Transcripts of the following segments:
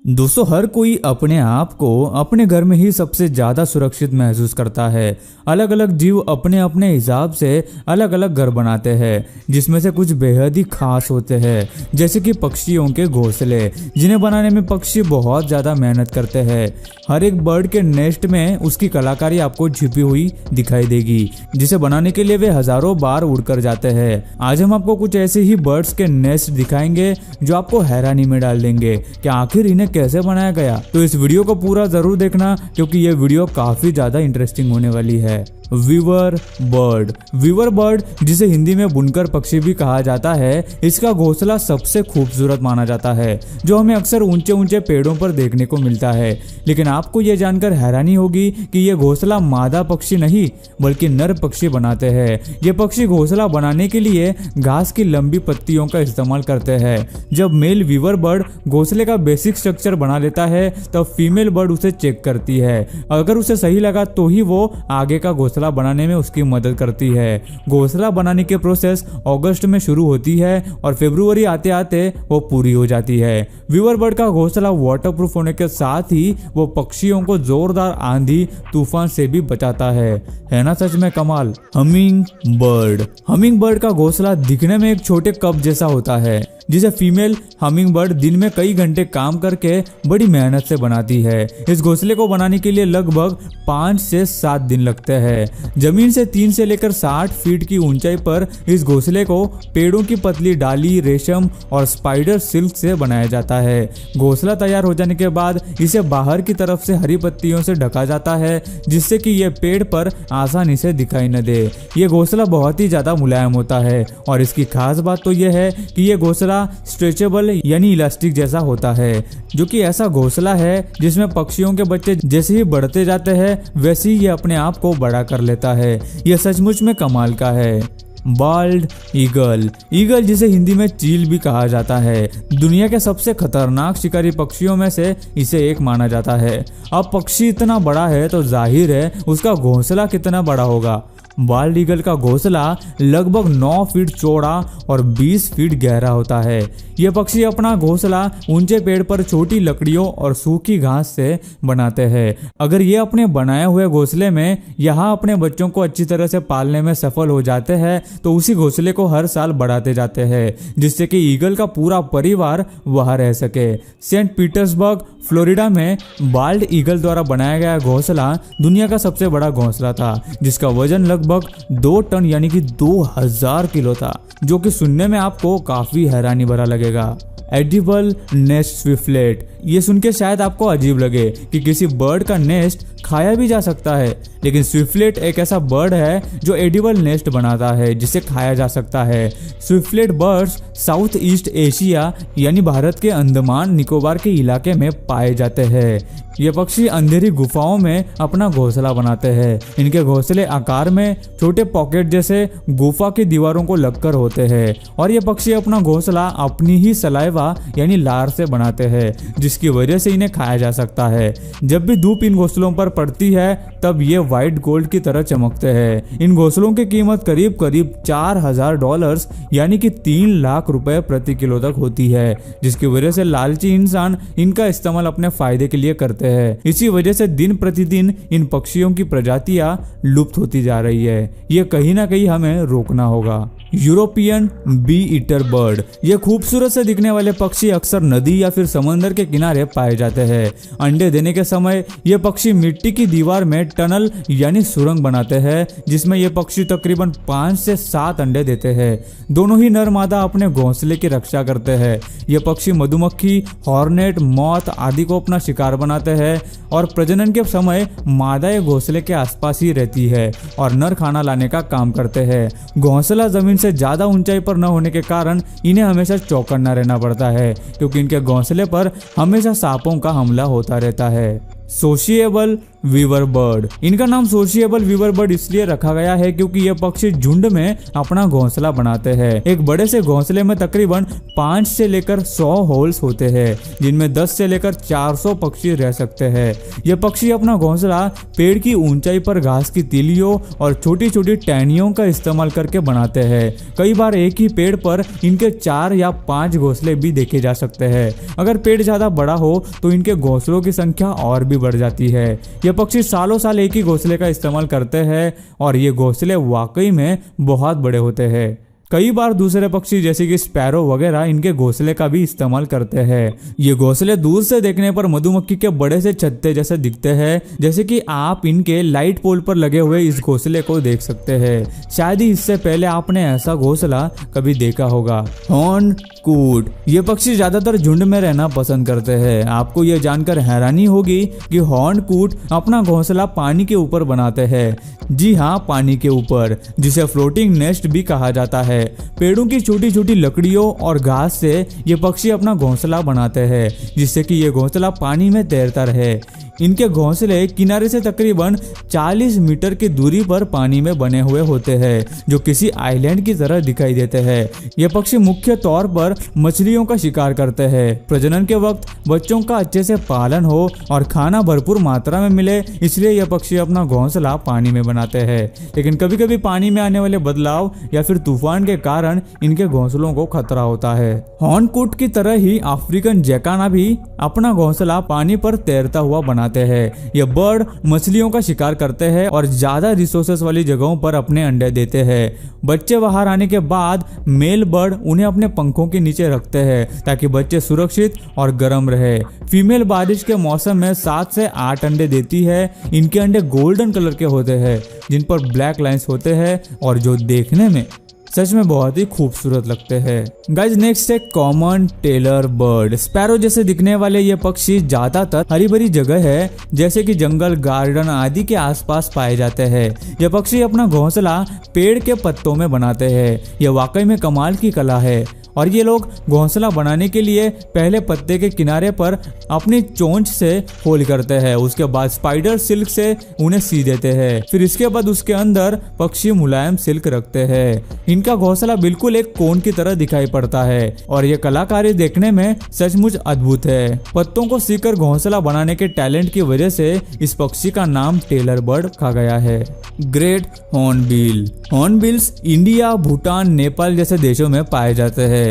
दोस्तों, हर कोई अपने आप को अपने घर में ही सबसे ज्यादा सुरक्षित महसूस करता है। अलग अलग जीव अपने अपने हिसाब से अलग अलग घर बनाते हैं, जिसमें से कुछ बेहद ही खास होते हैं, जैसे कि पक्षियों के घोंसले, जिन्हें बनाने में पक्षी बहुत ज्यादा मेहनत करते हैं। हर एक बर्ड के नेस्ट में उसकी कलाकारी आपको छिपी हुई दिखाई देगी, जिसे बनाने के लिए वे हजारों बार उड़कर जाते हैं। आज हम आपको कुछ ऐसे ही बर्ड्स के नेस्ट दिखाएंगे जो आपको हैरानी में डाल देंगे कि आखिर इन्हें कैसे बनाया गया। तो इस वीडियो को पूरा जरूर देखना, क्योंकि ये वीडियो काफी ज्यादा इंटरेस्टिंग होने वाली है। Weaver bird. वीवर बर्ड, जिसे हिंदी में बुनकर पक्षी भी कहा जाता है, इसका घोंसला सबसे खूबसूरत माना जाता है, जो हमें अक्सर ऊंचे ऊंचे पेड़ों पर देखने को मिलता है। लेकिन आपको ये जानकर हैरानी होगी कि ये घोंसला मादा पक्षी नहीं बल्कि नर पक्षी बनाते हैं। ये पक्षी घोंसला बनाने के लिए घास की लंबी पत्तियों का इस्तेमाल करते हैं। जब मेल वीवर बर्ड घोंसले का बेसिक स्ट्रक्चर बना लेता है, तब फीमेल बर्ड उसे चेक करती है। अगर उसे सही लगा तो ही वो आगे का घोंसला बनाने में उसकी मदद करती है। घोंसला बनाने की प्रोसेस अगस्त में शुरू होती है और फरवरी आते आते वो पूरी हो जाती है। वीवर बर्ड का घोंसला वाटरप्रूफ होने के साथ ही वो पक्षियों को जोरदार आंधी तूफान से भी बचाता है ना सच में कमाल। Humming bird. हमिंग बर्ड का घोंसला दिखने में एक छोटे कप जैसा होता है, जिसे फीमेल हमिंग बर्ड दिन में कई घंटे काम करके बड़ी मेहनत से बनाती है। इस घोंसले को बनाने के लिए लगभग 5 से 7 दिन लगते हैं। जमीन से 3 से लेकर 60 फीट की ऊंचाई पर इस घोंसले को पेड़ों की पतली डाली, रेशम और स्पाइडर सिल्क से बनाया जाता है। घोंसला तैयार हो जाने के बाद इसे बाहर की तरफ से हरी पत्तियों से ढका जाता है, जिससे कि ये पेड़ पर आसानी से दिखाई न दे। ये घोंसला बहुत ही ज्यादा मुलायम होता है और इसकी खास बात तो यह है कि ये घोंसला स्ट्रेचेबल यानी इलास्टिक जैसा होता है, जो कि ऐसा घोंसला है जिसमें पक्षियों के बच्चे जैसे ही बढ़ते जाते हैं वैसे ही ये अपने आप को बड़ा कर लेता है। यह सचमुच में कमाल का है। Bald eagle. ईगल, जिसे हिंदी में चील भी कहा जाता है, दुनिया के सबसे खतरनाक शिकारी पक्षियों में से इसे एक माना जाता है। अब पक्षी इतना बड़ा है तो जाहिर है उसका घोंसला कितना बड़ा होगा। बाल्ड ईगल का घोंसला लगभग 9 फीट चौड़ा और 20 फीट गहरा होता है। यह पक्षी अपना घोंसला ऊंचे पेड़ पर छोटी लकड़ियों और सूखी घास से बनाते हैं। अगर ये अपने बनाए हुए घोंसले में यहाँ अपने बच्चों को अच्छी तरह से पालने में सफल हो जाते हैं, तो उसी घोंसले को हर साल बढ़ाते जाते हैं, जिससे कि ईगल का पूरा परिवार वहां रह सके। सेंट पीटर्सबर्ग, फ्लोरिडा में बाल्ड ईगल द्वारा बनाया गया घोंसला दुनिया का सबसे बड़ा घोंसला था, जिसका वजन लगभग 2 टन यानी कि 2000 किलो था, जो कि सुनने में आपको काफी हैरानी भरा लगेगा। Edible nest swiftlet. ये सुन के शायद आपको अजीब लगे कि किसी बर्ड का नेस्ट खाया भी जा सकता है, लेकिन स्विफ्टलेट एक ऐसा बर्ड है जो एडिबल नेस्ट बनाता है जिसे खाया जा सकता है। Swiftlet birds south east Asia यानी भारत के अंडमान निकोबार के इलाके में पाए जाते हैं। ये पक्षी अंधेरी गुफाओं में अपना घोंसला बनाते हैं। इनके घोंसले आकार में छोटे पॉकेट जैसे गुफा की दीवारों को लगकर होते हैं और ये पक्षी अपना घोंसला अपनी ही सलाइवा यानी लार से बनाते हैं, जिसकी वजह से इन्हें खाया जा सकता है। जब भी धूप इन घोंसलों पर पड़ती है तब ये व्हाइट गोल्ड की तरह चमकते हैं। इन घोंसलों की कीमत करीब करीब $4000 यानी कि 3 लाख रुपए प्रति किलो तक होती है, जिसकी वजह से लालची इंसान इनका इस्तेमाल अपने फायदे के लिए करते हैं। इसी वजह से दिन प्रतिदिन इन पक्षियों की प्रजातियां लुप्त होती जा रही है। ये कहीं ना कहीं हमें रोकना होगा। European bee eater bird. ये खूबसूरत से दिखने वाले पक्षी अक्सर नदी या फिर समंदर के किनारे पाए जाते हैं। अंडे देने के समय ये पक्षी मिट्टी की दीवार में टनल यानी सुरंग बनाते हैं, जिसमें ये पक्षी तकरीबन 5 से 7 अंडे देते हैं। दोनों ही नर मादा अपने घोंसले की रक्षा करते हैं। ये पक्षी मधुमक्खी, हॉर्नेट, मौत आदि को अपना शिकार बनाते हैं और प्रजनन के समय मादा ये घोंसले के आसपास ही रहती है और नर खाना लाने का काम करते हैं। घोंसला जमीन से ज्यादा ऊंचाई पर न होने के कारण इन्हें हमेशा चौकन्ना रहना पड़ता है, क्योंकि इनके घोंसले पर हमेशा सांपों का हमला होता रहता है। Sociable weaver bird. इनका नाम सोशिएबल वीवर बर्ड इसलिए रखा गया है क्योंकि ये पक्षी झुंड में अपना घोंसला बनाते हैं। एक बड़े से घोंसले में तकरीबन 5 से लेकर 100 होल्स होते हैं, जिनमें 10 से लेकर 400 पक्षी रह सकते हैं। ये पक्षी अपना घोंसला पेड़ की ऊंचाई पर घास की तीलियों और छोटी छोटी टहनियों का इस्तेमाल करके बनाते हैं। कई बार एक ही पेड़ पर इनके 4 या 5 घोंसले भी देखे जा सकते हैं। अगर पेड़ ज्यादा बड़ा हो तो इनके घोंसलों की संख्या और भी बढ़ जाती है। ये पक्षी सालों साल एक ही घोंसले का इस्तेमाल करते हैं और ये घोंसले वाकई में बहुत बड़े होते हैं। कई बार दूसरे पक्षी जैसे कि स्पैरो वगैरह इनके घोंसले का भी इस्तेमाल करते हैं। ये घोंसले दूर से देखने पर मधुमक्खी के बड़े से छत्ते जैसे दिखते हैं, जैसे कि आप इनके लाइट पोल पर लगे हुए इस घोंसले को देख सकते हैं। शायद ही इससे पहले आपने ऐसा घोंसला कभी देखा होगा। हॉर्न कूट। ये पक्षी ज्यादातर झुंड में रहना पसंद करते हैं। आपको ये जानकर हैरानी होगी कि हॉर्न कूट अपना घोंसला पानी के ऊपर बनाते हैं। जी हाँ, पानी के ऊपर, जिसे फ्लोटिंग नेस्ट भी कहा जाता है। पेड़ों की छोटी छोटी लकड़ियों और घास से ये पक्षी अपना घोंसला बनाते हैं, जिससे कि ये घोंसला पानी में तैरता रहे। इनके घोंसले किनारे से तकरीबन 40 मीटर की दूरी पर पानी में बने हुए होते हैं, जो किसी आइलैंड की तरह दिखाई देते हैं। ये पक्षी मुख्य तौर पर मछलियों का शिकार करते हैं। प्रजनन के वक्त बच्चों का अच्छे से पालन हो और खाना भरपूर मात्रा में मिले, इसलिए यह पक्षी अपना घोंसला पानी में बनाते हैं। लेकिन कभी कभी पानी में आने वाले बदलाव या फिर तूफान के कारण इनके घोंसलों को खतरा होता है। हॉर्नकूट की तरह ही अफ्रीकन जैकाना भी अपना घोंसला पानी पर तैरता हुआ बनाते हैं। ये बर्ड मछलियों का शिकार करते हैं और ज्यादा रिसोर्सेस वाली जगहों पर अपने अंडे देते हैं। बच्चे बाहर आने के बाद मेल बर्ड उन्हें अपने पंखों के नीचे रखते हैं ताकि बच्चे सुरक्षित और गर्म रहे। फीमेल बारिश के मौसम में 7 से 8 अंडे देती है। इनके अंडे गोल्डन कलर के होते हैं, जिन पर ब्लैक लाइंस होते हैं और जो देखने में सच में बहुत ही खूबसूरत लगते हैं। गाइज नेक्स्ट है कॉमन टेलर बर्ड। स्पैरो जैसे दिखने वाले ये पक्षी ज्यादातर हरी भरी जगह है, जैसे कि जंगल, गार्डन आदि के आसपास पाए जाते हैं। ये पक्षी अपना घोंसला पेड़ के पत्तों में बनाते हैं। यह वाकई में कमाल की कला है। और ये लोग घोंसला बनाने के लिए पहले पत्ते के किनारे पर अपनी चोंच से होल करते हैं, उसके बाद स्पाइडर सिल्क से उन्हें सी देते हैं, फिर इसके बाद उसके अंदर पक्षी मुलायम सिल्क रखते हैं। इनका घोंसला बिल्कुल एक कोन की तरह दिखाई पड़ता है और ये कलाकारी देखने में सचमुच अद्भुत है। पत्तों को सीकर घोंसला बनाने के टैलेंट की वजह से इस पक्षी का नाम टेलर बर्ड रखा गया है। Great hornbill. Hornbills India, Bhutan, Nepal जैसे देशों में पाए जाते हैं।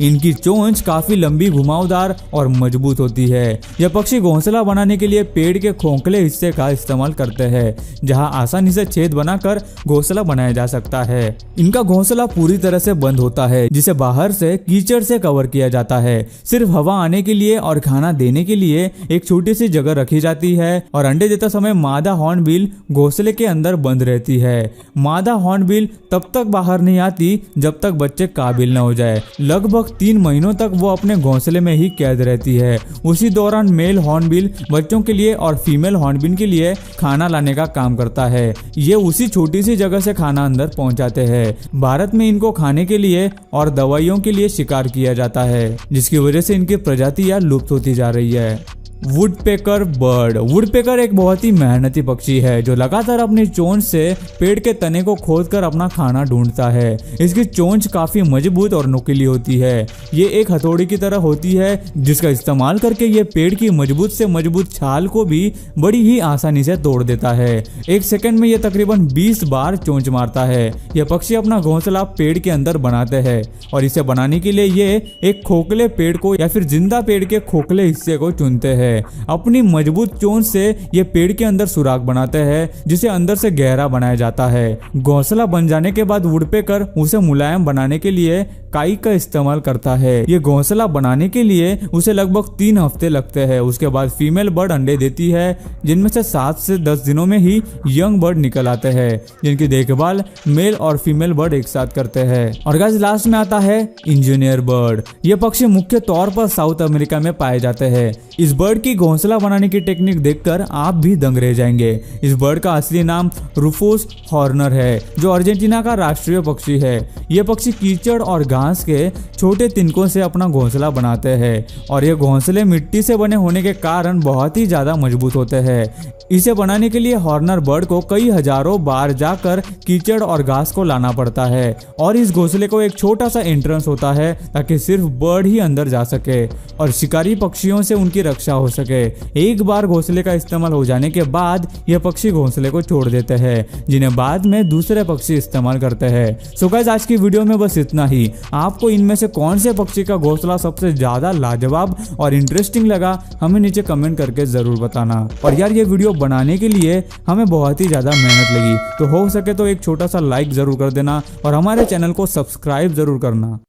इनकी चोंच काफी लंबी, घुमावदार और मजबूत होती है। यह पक्षी घोंसला बनाने के लिए पेड़ के खोखले हिस्से का इस्तेमाल करते हैं, जहां आसानी से छेद बनाकर घोंसला बनाया जा सकता है। इनका घोंसला पूरी तरह से बंद होता है, जिसे बाहर से कीचड़ से कवर किया जाता है। सिर्फ हवा आने के लिए और खाना देने के लिए एक छोटी सी जगह रखी जाती है और अंडे देते समय मादा हॉर्नबिल घोंसले के अंदर बंद रहती है। मादा हॉर्नबिल तब तक बाहर नहीं आती जब तक बच्चे काबिल न हो जाए। लगभग 3 महीनों तक वो अपने घोंसले में ही कैद रहती है। उसी दौरान मेल हॉर्नबिल बच्चों के लिए और फीमेल हॉर्नबिल के लिए खाना लाने का काम करता है। ये उसी छोटी सी जगह से खाना अंदर पहुंचाते हैं। भारत में इनको खाने के लिए और दवाइयों के लिए शिकार किया जाता है, जिसकी वजह से इनकी प्रजातियां लुप्त होती जा रही है। Woodpecker bird. वुडपेकर एक बहुत ही मेहनती पक्षी है जो लगातार अपनी चोंच से पेड़ के तने को खोदकर अपना खाना ढूंढता है। इसकी चोंच काफी मजबूत और नुकीली होती है। ये एक हथौड़ी की तरह होती है, जिसका इस्तेमाल करके ये पेड़ की मजबूत से मजबूत छाल को भी बड़ी ही आसानी से तोड़ देता है। 1 सेकंड में ये तकरीबन 20 बार चोंच मारता है। यह पक्षी अपना घोंसला पेड़ के अंदर बनाते हैं और इसे बनाने के लिए ये एक खोखले पेड़ को या फिर जिंदा पेड़ के खोखले हिस्से को चुनते हैं। अपनी मजबूत चोंच से ये पेड़ के अंदर सुराख बनाते हैं, जिसे अंदर से गहरा बनाया जाता है। घोंसला बन जाने के बाद वुडपेकर उसे मुलायम बनाने के लिए काई का इस्तेमाल करता है। ये घोंसला बनाने के लिए उसे लगभग 3 हफ्ते लगते हैं। उसके बाद फीमेल बर्ड अंडे देती है, जिनमें से 7 से 10 दिनों में ही यंग बर्ड निकल आते हैं, जिनकी देखभाल मेल और फीमेल बर्ड एक साथ करते हैं। और गाइस लास्ट में आता है इंजीनियर बर्ड। ये पक्षी मुख्य तौर पर साउथ अमेरिका में पाए जाते हैं। इस बर्ड की घोंसला बनाने की टेक्निक देखकर आप भी दंग रह जाएंगे। इस बर्ड का असली नाम रूफोस हॉर्नर है, जो अर्जेंटीना का राष्ट्रीय पक्षी है। ये पक्षी कीचड़ और घास के छोटे तिनकों से अपना घोंसला बनाते हैं और ये घोंसले मिट्टी से बने होने के कारण बहुत ही ज्यादा मजबूत होते हैं। इसे बनाने के लिए हॉर्नर बर्ड को कई हजारों बार जाकर कीचड़ और घास को लाना पड़ता है और इस घोंसले को एक छोटा सा एंट्रेंस होता है ताकि सिर्फ बर्ड ही अंदर जा सके और शिकारी पक्षियों से उनकी रक्षा हो सके। एक बार घोंसले का इस्तेमाल हो जाने के बाद यह पक्षी घोंसले को छोड़ देते हैं, जिन्हें बाद में दूसरे पक्षी इस्तेमाल करते हैं। सो गाइस, आज की वीडियो में बस इतना ही। आपको इनमें से कौन से पक्षी का घोंसला सबसे ज्यादा लाजवाब और इंटरेस्टिंग लगा, हमें नीचे कमेंट करके जरूर बताना। और यार, ये वीडियो बनाने के लिए हमें बहुत ही ज्यादा मेहनत लगी, तो हो सके तो एक छोटा सा लाइक जरूर कर देना और हमारे चैनल को सब्सक्राइब जरूर करना।